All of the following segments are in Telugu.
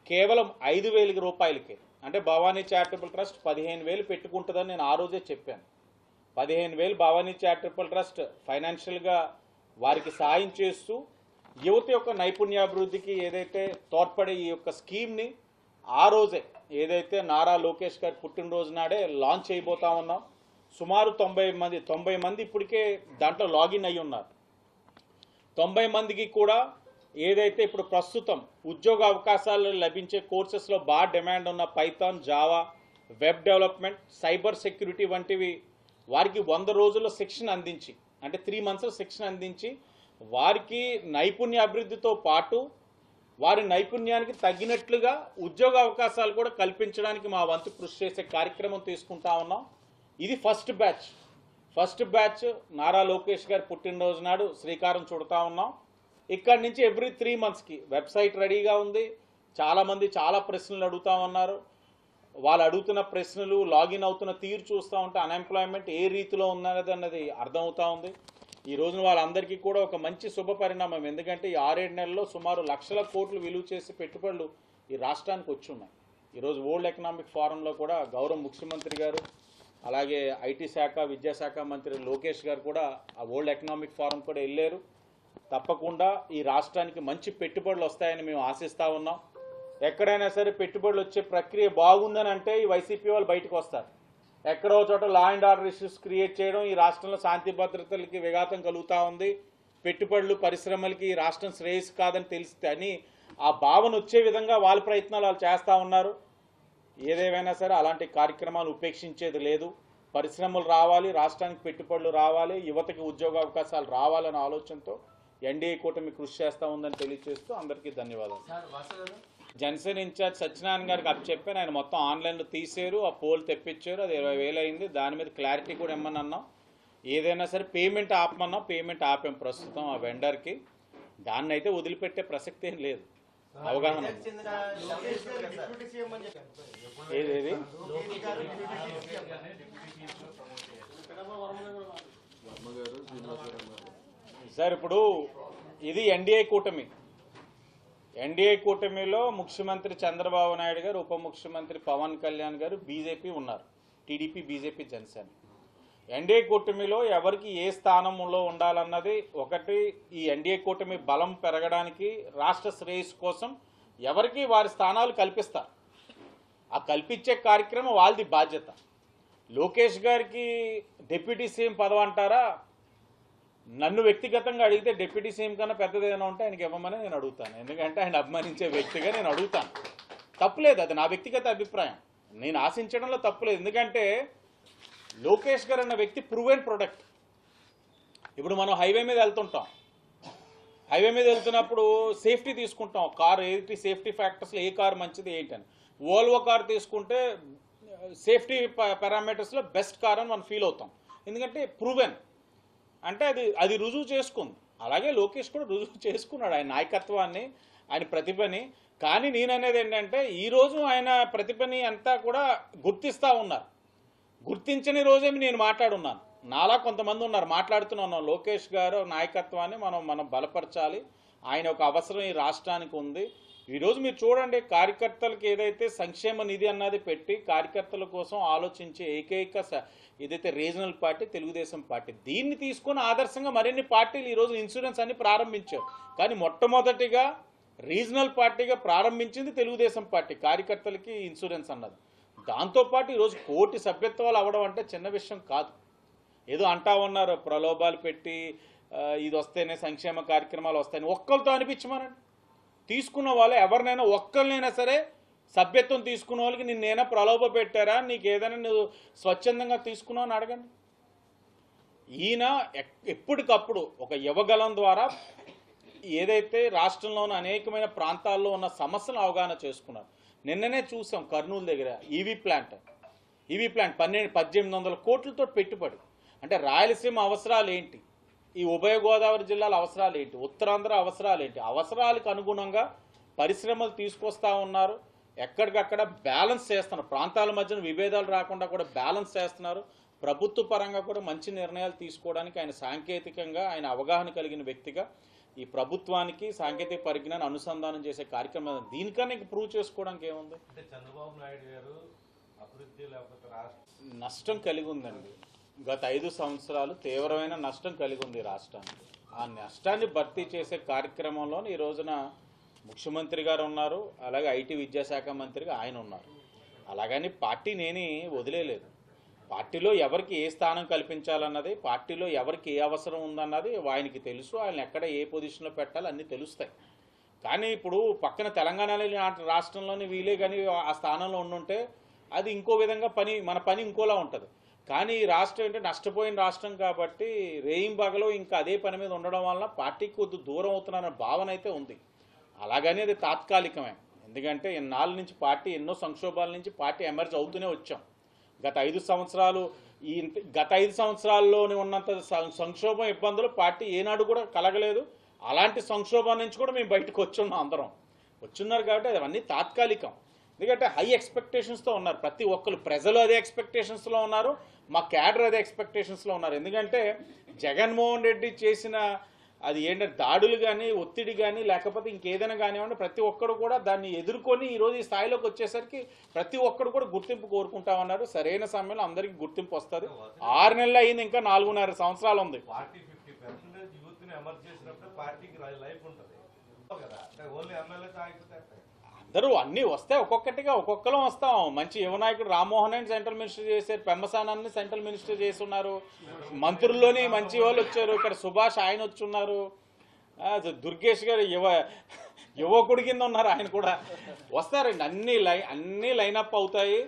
కేవలం 5,000 రూపాయలకే. అంటే భవానీ చారిటబుల్ ట్రస్ట్ 15,000 పెట్టుకుంటుందని నేను ఆ రోజే చెప్పాను. 15,000 భవానీ చారిటబుల్ ట్రస్ట్ ఫైనాన్షియల్గా వారికి సాయం చేస్తూ యువత యొక్క నైపుణ్యాభివృద్ధికి ఏదైతే తోడ్పడే ఈ యొక్క స్కీమ్ని ఆ రోజే ఏదైతే నారా లోకేష్ గారి పుట్టినరోజు నాడే లాంచ్ చేయబోతా ఉన్నాం. సుమారు 90 మంది ఇప్పటికే దాంట్లో లాగిన్ అయ్యి ఉన్నారు. 90 మందికి కూడా ఏదైతే ఇప్పుడు ప్రస్తుతం ఉద్యోగ అవకాశాలు లభించే కోర్సెస్లో బాగా డిమాండ్ ఉన్న Python, Java, web development, cyber security వంటివి వారికి 100 రోజుల్లో శిక్షణ అందించి, అంటే 3 months శిక్షణ అందించి వారికి నైపుణ్య అభివృద్ధితో పాటు వారి నైపుణ్యానికి తగ్గినట్లుగా ఉద్యోగ అవకాశాలు కూడా కల్పించడానికి మా వంతు కృషి చేసే కార్యక్రమం తీసుకుంటా ఉన్నాం. ఇది ఫస్ట్ బ్యాచ్ నారా లోకేష్ గారి పుట్టినరోజు నాడు శ్రీకారం చుడతా ఉన్నాం. ఇక్కడి నుంచి ఎవ్రీ 3 monthsకి వెబ్సైట్ రెడీగా ఉంది. చాలామంది చాలా ప్రశ్నలు అడుగుతూ ఉన్నారు. వాళ్ళు అడుగుతున్న ప్రశ్నలు, లాగిన్ అవుతున్న తీరు చూస్తూ ఉంటే అన్ఎంప్లాయ్మెంట్ ఏ రీతిలో ఉన్నదన్నది అర్థమవుతూ ఉంది. ఈ రోజున వాళ్ళందరికీ కూడా ఒక మంచి శుభ పరిణామం. ఎందుకంటే ఈ 6-7 నెలల్లో సుమారు లక్షల కోట్లు విలువ చేసే పెట్టుబడులు ఈ రాష్ట్రానికి వచ్చి ఉన్నాయి. ఈరోజు వరల్డ్ ఎకనామిక్ ఫోరంలో కూడా గౌరవ ముఖ్యమంత్రి గారు, అలాగే ఐటీ శాఖ, విద్యాశాఖ మంత్రి లోకేష్ గారు కూడా ఆ వరల్డ్ ఎకనామిక్ ఫోరం కూడా వెళ్ళారు. తప్పకుండా ఈ రాష్ట్రానికి మంచి పెట్టుబడులు వస్తాయని మేము ఆశిస్తూ ఉన్నాం. ఎక్కడైనా సరే పెట్టుబడులు వచ్చే ప్రక్రియ బాగుందని అంటే ఈ వైసీపీ వాళ్ళు బయటకు వస్తారు. ఎక్కడో చోట law and order issues create చేయడం, ఈ రాష్ట్రంలో శాంతి భద్రతలకి విఘాతం కలుగుతూ ఉంది, పెట్టుబడులు పరిశ్రమలకి ఈ రాష్ట్రం శ్రేయస్సు కాదని తెలిస్తే అని ఆ భావన వచ్చే విధంగా వాళ్ళ ప్రయత్నాలు వాళ్ళు చేస్తూ ఉన్నారు. ఏదేమైనా సరే అలాంటి కార్యక్రమాలు ఉపేక్షించేది లేదు. పరిశ్రమలు రావాలి, రాష్ట్రానికి పెట్టుబడులు రావాలి, యువతకి ఉద్యోగ అవకాశాలు రావాలనే ఆలోచనతో ఎన్డీఏ కూటమి కృషి చేస్తూ ఉందని తెలియజేస్తూ అందరికీ ధన్యవాదాలు. జనసేన ఇన్ఛార్జ్ సత్యనారాయణ గారికి చెప్పాను. ఆయన మొత్తం ఆన్లైన్లో తీసారు, ఆ పోల్ తెప్పించారు. అది 20,000 అయింది. దాని మీద క్లారిటీ కూడా ఇమ్మని అన్నాం. ఏదైనా సరే పేమెంట్ ఆపమన్నాం, పేమెంట్ ఆపాం ప్రస్తుతం ఆ వెండర్కి. దాన్ని అయితే వదిలిపెట్టే ప్రసక్తి ఏం లేదు. అవగాహన ఏదేది సార్, ఇప్పుడు ఇది ఎన్డీఏ కూటమిలో ముఖ్యమంత్రి చంద్రబాబు నాయుడు గారు, ఉప ముఖ్యమంత్రి పవన్ కళ్యాణ్ గారు, బీజేపీ ఉన్నారు. TDP, BJP, Janasena. ఎన్డీఏ కూటమిలో ఎవరికి ఏ స్థానంలో ఉండాలన్నది ఒకటి. ఈ ఎన్డీఏ కూటమి బలం పెరగడానికి రాష్ట్ర శ్రేయస్సు కోసం ఎవరికి వారి స్థానాలు కల్పిస్తారు. ఆ కల్పించే కార్యక్రమం వాళ్ళది బాధ్యత. లోకేష్ గారికి డిప్యూటీ సీఎం పదవి అంటారా? నన్ను వ్యక్తిగతంగా అడిగితే డిప్యూటీ సీఎం కన్నా పెద్దది ఏదైనా ఉంటే ఆయనకి ఇవ్వమని నేను అడుగుతాను. ఎందుకంటే ఆయన అభిమానించే వ్యక్తిగా నేను అడుగుతాను. తప్పులేదు, అది నా వ్యక్తిగత అభిప్రాయం. నేను ఆశించడంలో తప్పులేదు. ఎందుకంటే లోకేష్ గారు అన్న వ్యక్తి ప్రూవెన్ ప్రొడక్ట్. ఇప్పుడు మనం హైవే మీద వెళ్తుంటాం. హైవే మీద వెళ్తున్నప్పుడు సేఫ్టీ తీసుకుంటాం. కారు ఏంటి, సేఫ్టీ ఫ్యాక్టర్స్లో ఏ కారు మంచిది ఏంటని. వోల్వో కారు తీసుకుంటే సేఫ్టీ పారామీటర్స్లో బెస్ట్ కార్ అని మనం ఫీల్ అవుతాం. ఎందుకంటే ప్రూవెన్ అంటే అది రుజువు చేసుకుంది. అలాగే లోకేష్ కూడా రుజువు చేసుకున్నాడు ఆయన నాయకత్వాన్ని, ఆయన ప్రతిభని. కానీ నేననేది ఏంటంటే ఈరోజు ఆయన ప్రతిభని అంతా కూడా గుర్తిస్తూ ఉన్నారు. గుర్తించని రోజేమి నేను మాట్లాడున్నాను. నాలా కొంతమంది ఉన్నారు మాట్లాడుతున్నాను. లోకేష్ గారు నాయకత్వాన్ని మనం బలపరచాలి, ఆయన ఒక అవసరం ఈ రాష్ట్రానికి ఉంది. ఈరోజు మీరు చూడండి, కార్యకర్తలకు ఏదైతే సంక్షేమ నిధి అన్నది పెట్టి కార్యకర్తల కోసం ఆలోచించే ఏకైక ఏదైతే రీజనల్ పార్టీ తెలుగుదేశం పార్టీ. దీన్ని తీసుకుని ఆదర్శంగా మరిన్ని పార్టీలు ఈరోజు ఇన్సూరెన్స్ అన్ని ప్రారంభించారు. కానీ మొట్టమొదటిగా రీజనల్ పార్టీగా ప్రారంభించింది తెలుగుదేశం పార్టీ, కార్యకర్తలకి ఇన్సూరెన్స్ అన్నది. దాంతోపాటు ఈరోజు 1 కోటి సభ్యత్వాలు అవ్వడం అంటే చిన్న విషయం కాదు. ఏదో అంటా ఉన్నారు ప్రలోభాలు పెట్టి ఇది వస్తేనే సంక్షేమ కార్యక్రమాలు వస్తాయని. ఒక్కరితో అనిపించమనండి. తీసుకున్న వాళ్ళు ఎవరినైనా ఒక్కరినైనా సరే సభ్యత్వం తీసుకున్న వాళ్ళకి నిన్నేనా ప్రలోభ పెట్టారా, నీకు ఏదైనా నువ్వు స్వచ్ఛందంగా తీసుకున్నావు అని అడగండి. ఈయన ఎప్పటికప్పుడు ఒక యువగలం ద్వారా ఏదైతే రాష్ట్రంలోని అనేకమైన ప్రాంతాల్లో ఉన్న సమస్యలను అవగాహన చేసుకున్నారు. నిన్ననే చూసాం కర్నూలు దగ్గర ఈవీ ప్లాంట్ 1800 కోట్లతో పెట్టుబడి. అంటే రాయలసీమ అవసరాలు ఏంటి, ఈ ఉభయ గోదావరి జిల్లాల అవసరాలు ఏంటి, ఉత్తరాంధ్ర అవసరాలు ఏంటి, అవసరాలకు అనుగుణంగా పరిశ్రమలు తీసుకొస్తా ఉన్నారు. ఎక్కడికక్కడ బ్యాలెన్స్ చేస్తున్నారు. ప్రాంతాల మధ్యన విభేదాలు రాకుండా కూడా బ్యాలెన్స్ చేస్తున్నారు. ప్రభుత్వ పరంగా కూడా మంచి నిర్ణయాలు తీసుకోవడానికి ఆయన సాంకేతికంగా ఆయన అవగాహన కలిగిన వ్యక్తిగా ఈ ప్రభుత్వానికి సాంకేతిక పరిజ్ఞానం అనుసంధానం చేసే కార్యక్రమం దీనికన్నా ఇంక ప్రూవ్ చేసుకోవడానికి ఏముంది. అంటే చంద్రబాబు నాయుడు గారు అభివృద్ధి లేకపోతే రాష్ట్ర నష్టం కలిగి ఉందండి. గత 5 సంవత్సరాలు తీవ్రమైన నష్టం కలిగి ఉంది రాష్ట్రానికి. ఆ నష్టాన్ని భర్తీ చేసే కార్యక్రమంలో ఈ రోజున ముఖ్యమంత్రి గారు ఉన్నారు, అలాగే ఐటీ విద్యాశాఖ మంత్రిగా ఆయన ఉన్నారు. అలాగని పార్టీని వదిలేలేదు. పార్టీలో ఎవరికి ఏ స్థానం కల్పించాలన్నది, పార్టీలో ఎవరికి ఏ అవసరం ఉందన్నది ఆయనకి తెలుసు. ఆయన ఎక్కడ ఏ పొజిషన్లో పెట్టాలి అన్నీ తెలుస్తాయి. కానీ ఇప్పుడు పక్కన తెలంగాణలో రాష్ట్రంలోని వీలే కానీ ఆ స్థానంలో ఉండుంటే అది ఇంకో విధంగా మన పని ఇంకోలా ఉంటుంది. కానీ ఈ రాష్ట్రం అంటే నష్టపోయిన రాష్ట్రం కాబట్టి రేయింబగలో ఇంకా అదే పని మీద ఉండడం వలన పార్టీకి కొద్ది దూరం అవుతున్నారన్న భావన అయితే ఉంది. అలాగని అది తాత్కాలికమే. ఎందుకంటే ఇన్నాళ్ళ నుంచి పార్టీ ఎన్నో సంక్షోభాల నుంచి పార్టీ ఎమర్జ్ అవుతూనే వచ్చాం. గత 5 సంవత్సరాల్లోనే ఉన్నంత సంక్షోభం ఇబ్బందులు పార్టీ ఏనాడు కూడా కలగలేదు. అలాంటి సంక్షోభం నుంచి కూడా మేము బయటకు వచ్చున్నారు కాబట్టి అది అవన్నీ తాత్కాలికం. ఎందుకంటే హై ఎక్స్పెక్టేషన్స్తో ఉన్నారు ప్రతి ఒక్కరు. ప్రజలు అదే ఎక్స్పెక్టేషన్స్లో ఉన్నారు, మా క్యాడర్ అదే ఎక్స్పెక్టేషన్స్లో ఉన్నారు. ఎందుకంటే జగన్మోహన్ రెడ్డి చేసిన అది ఏంటంటే దాడులు కానీ ఒత్తిడి కానీ లేకపోతే ఇంకేదైనా కానివ్వండి, ప్రతి ఒక్కరు కూడా దాన్ని ఎదుర్కొని ఈరోజు ఈ స్థాయిలోకి వచ్చేసరికి ప్రతి ఒక్కరు కూడా గుర్తింపు కోరుకుంటా ఉన్నారు. సరైన సమయంలో అందరికీ గుర్తింపు వస్తుంది. 6 నెలలు అయింది, ఇంకా 4.5 సంవత్సరాలు ఉంది. పార్టీ 50% యూత్ ని ఎమర్జ్ చేసినప్పుడు పార్టీకి లైఫ్ ఉంటుంది కదా. అంటే ఓన్లీ ఎమ్మెల్యేతో ఆగిపోతే అందరూ అన్నీ వస్తాయి, ఒక్కొక్కరం వస్తాం. మంచి యువనాయకుడు రామ్మోహన్ రెడ్డి సెంట్రల్ మినిస్టర్ చేశారు, పెమ్మసానాన్ని సెంట్రల్ మినిస్టర్ చేస్తున్నారు, మంత్రుల్లోని మంచి వాళ్ళు వచ్చారు. ఇక్కడ సుభాష్ ఆయన వచ్చున్నారు, దుర్గేష్ గారు యువకుడి కింద ఉన్నారు, ఆయన కూడా వస్తారండి. అన్నీ లైనప్ అవుతాయి.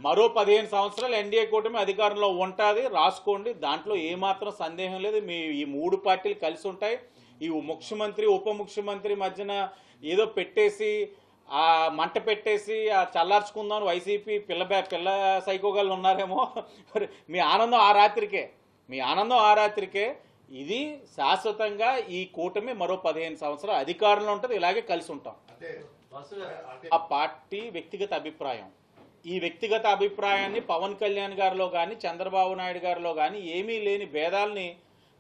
మరో 15 సంవత్సరాలు ఎన్డీఏ కూటమి అధికారంలో ఉంటుంది, రాసుకోండి. దాంట్లో ఏమాత్రం సందేహం లేదు. ఈ 3 పార్టీలు కలిసి ఉంటాయి. ఈ ముఖ్యమంత్రి ఉప ముఖ్యమంత్రి మధ్యన ఏదో పెట్టేసి ఆ మంట పెట్టేసి ఆ చల్లార్చుకుందాం వైసీపీ పిల్ల సైకోగాళ్ళు ఉన్నారేమో. మీ ఆనందం ఆ రాత్రికే. ఇది శాశ్వతంగా ఈ కూటమి మరో 15 సంవత్సరాలు అధికారంలో ఉంటుంది. ఇలాగే కలిసి ఉంటాం. ఆ పార్టీ వ్యక్తిగత అభిప్రాయం. ఈ వ్యక్తిగత అభిప్రాయాన్ని పవన్ కళ్యాణ్ గారిలో కానీ చంద్రబాబు నాయుడు గారిలో కానీ ఏమీ లేని భేదాలని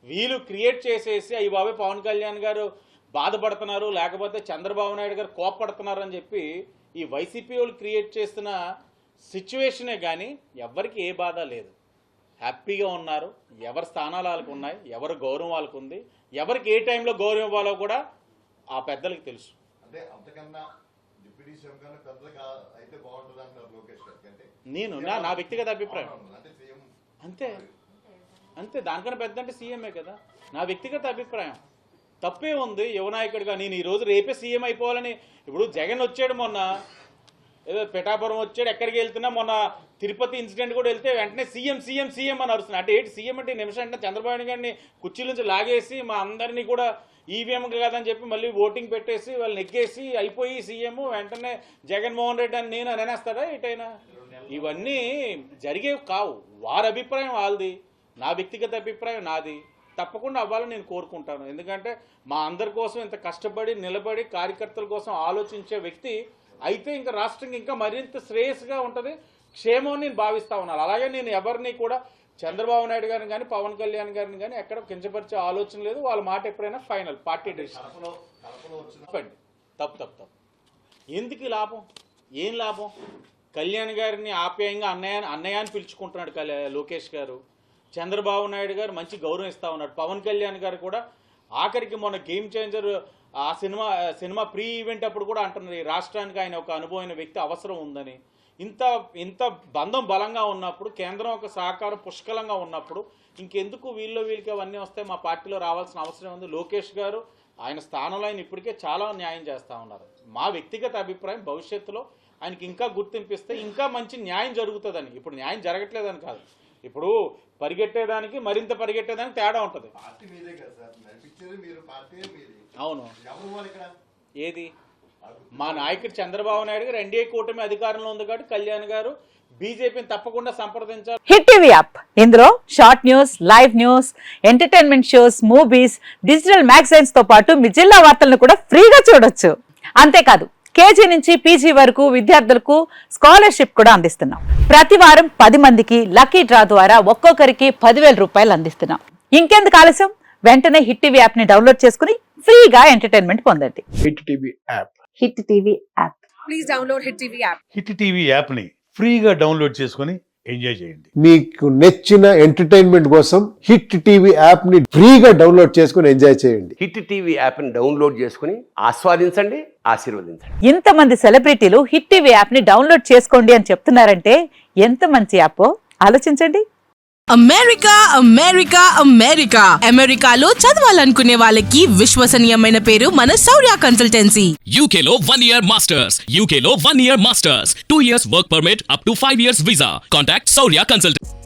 వీళ్ళు క్రియేట్ చేసేసి అయ్యి బాబే పవన్ కళ్యాణ్ గారు బాధపడుతున్నారు, లేకపోతే చంద్రబాబు నాయుడు గారు కోపడుతున్నారు అని చెప్పి ఈ వైసీపీ వాళ్ళు క్రియేట్ చేస్తున్న సిచ్యువేషనే కానీ ఎవరికి ఏ బాధ లేదు. హ్యాపీగా ఉన్నారు. ఎవరి స్థానాలు వాళ్ళకు ఉన్నాయి, ఎవరి గౌరవం వాళ్ళకు ఉంది, ఎవరికి ఏ టైంలో గౌరవం ఇవ్వాలో కూడా ఆ పెద్దలకు తెలుసు. నేను నా వ్యక్తిగత అభిప్రాయం అంతే. దానికన్నా పెద్ద అంటే సీఎంఏ కదా. నా వ్యక్తిగత అభిప్రాయం. తప్పే ఉంది యువనాయకుడిగా. నేను ఈరోజు రేపే సీఎం అయిపోవాలని. ఇప్పుడు జగన్ వచ్చాడు, మొన్న ఏదో పిఠాపురం వచ్చాడు, ఎక్కడికి వెళ్తున్నా మొన్న తిరుపతి ఇన్సిడెంట్ కూడా వెళ్తే వెంటనే సీఎం అని అరుస్తున్నా. అంటే ఏంటి సీఎం అంటే నిమిషం అంటే చంద్రబాబు నాయుడు గారిని కుర్చీల నుంచి లాగేసి మా అందరినీ కూడా ఈవీఎం కాదని చెప్పి మళ్ళీ ఓటింగ్ పెట్టేసి వాళ్ళు నెగ్గేసి అయిపోయి సీఎం వెంటనే జగన్మోహన్ రెడ్డి అని నేను అనేస్తాడా ఏటైనా? ఇవన్నీ జరిగేవి కావు. వారి అభిప్రాయం వాళ్ళది, నా వ్యక్తిగత అభిప్రాయం నాది. తప్పకుండా అవ్వాలని నేను కోరుకుంటాను. ఎందుకంటే మా అందరి కోసం ఇంత కష్టపడి నిలబడి కార్యకర్తల కోసం ఆలోచించే వ్యక్తి అయితే ఇంకా రాష్ట్రం ఇంకా మరింత శ్రేయస్గా ఉంటుంది, క్షేమం నేను భావిస్తా ఉన్నాను. అలాగే నేను ఎవరిని కూడా చంద్రబాబు నాయుడు గారిని కానీ పవన్ కళ్యాణ్ గారిని కానీ ఎక్కడ కించపరిచే ఆలోచన లేదు. వాళ్ళ మాట ఎప్పుడైనా ఫైనల్ పార్టీ డెసిషన్. తప్పు. ఎందుకు లాభం? ఏం లాభం? కళ్యాణ్ గారిని ఆప్యాయంగా అన్నయ్య అని పిలుచుకుంటున్నాడు లోకేష్ గారు. చంద్రబాబు నాయుడు గారు మంచి గౌరవం ఇస్తా ఉన్నాడు. పవన్ కళ్యాణ్ గారు కూడా ఆఖరికి మొన్న గేమ్ చేంజర్ ఆ సినిమా ప్రీ ఈవెంట్ అప్పుడు కూడా అంటున్నారు ఈ రాష్ట్రానికి ఆయన ఒక అనుభవమైన వ్యక్తి అవసరం ఉందని. ఇంత బంధం బలంగా ఉన్నప్పుడు, కేంద్రం ఒక సహకారం పుష్కలంగా ఉన్నప్పుడు ఇంకెందుకు వీళ్ళకి అవన్నీ వస్తాయి? మా పార్టీలో రావాల్సిన అవసరం ఉంది. లోకేష్ గారు ఆయన స్థానంలో ఆయన ఇప్పటికే చాలా న్యాయం చేస్తూ ఉన్నారు. మా వ్యక్తిగత అభిప్రాయం భవిష్యత్తులో ఆయనకి ఇంకా గుర్తింపిస్తే ఇంకా మంచి న్యాయం జరుగుతుందని. ఇప్పుడు న్యాయం జరగట్లేదని కాదు, ఇప్పుడు పరిగెట్టేదానికి మరింత పరిగెట్టేదానికి తేడా ఉంటుంది. అవును. ఏది? మా నాయకుడు చంద్రబాబు నాయుడు గారు ఎన్డీఏ కూటమి అధికారంలో ఉంది కాబట్టి కళ్యాణ్ గారు బీజేపీని తప్పకుండా సంప్రదించారు. హిట్ టీవీ యాప్, ఇందులో short news, live news, entertainment shows, movies, digital magazines తో పాటు మీ జిల్లా వార్తలను కూడా ఫ్రీగా చూడొచ్చు. అంతేకాదు కేజీ నుంచి పీజీ వరకు విద్యార్థులకు స్కాలర్షిప్ కూడా అందిస్తున్నాం. ప్రతి వారం 10 మందికి లక్కీ డ్రా ద్వారా ఒక్కొక్కరికి 10,000 రూపాయలు అందిస్తున్నాం. ఇంకెందుకు ఆలస్యం, వెంటనే హిట్ టీవీ యాప్ ని డౌన్లోడ్ చేసుకుని ఫ్రీగా ఎంటర్టైన్మెంట్ పొందండి. Hit TV app. Hit TV app. Please download Hit TV app. Hit TV యాప్ని ఫ్రీగా డౌన్లోడ్ చేసుకొని ఎంజాయ్ చేయండి. మీకు నచ్చిన ఎంటర్టైన్మెంట్ కోసం హిట్ టీవీ యాప్ ని ఫ్రీగా డౌన్లోడ్ చేసుకుని ఎంజాయ్ చేయండి. హిట్ టీవీ యాప్ని డౌన్లోడ్ చేసుకుని ఆస్వాదించండి, ఆశీర్వదించండి. ఇంతమంది సెలబ్రిటీలు హిట్ టీవీ యాప్ ని డౌన్లోడ్ చేసుకోండి అని చెప్తున్నారంటే ఎంత మంచి యాప్ ఆలోచించండి. అమెరికా అమెరికా అమెరికా అమెరికాలో చదవాలనుకునే వాళ్ళకి విశ్వసనీయమైన పేరు మన శౌర్య కన్సల్టెన్సీ. UK లో 1 year masters. UK లో 1 year masters. 2 years work permit up to 5 years visa. Contact Saurya Consultant.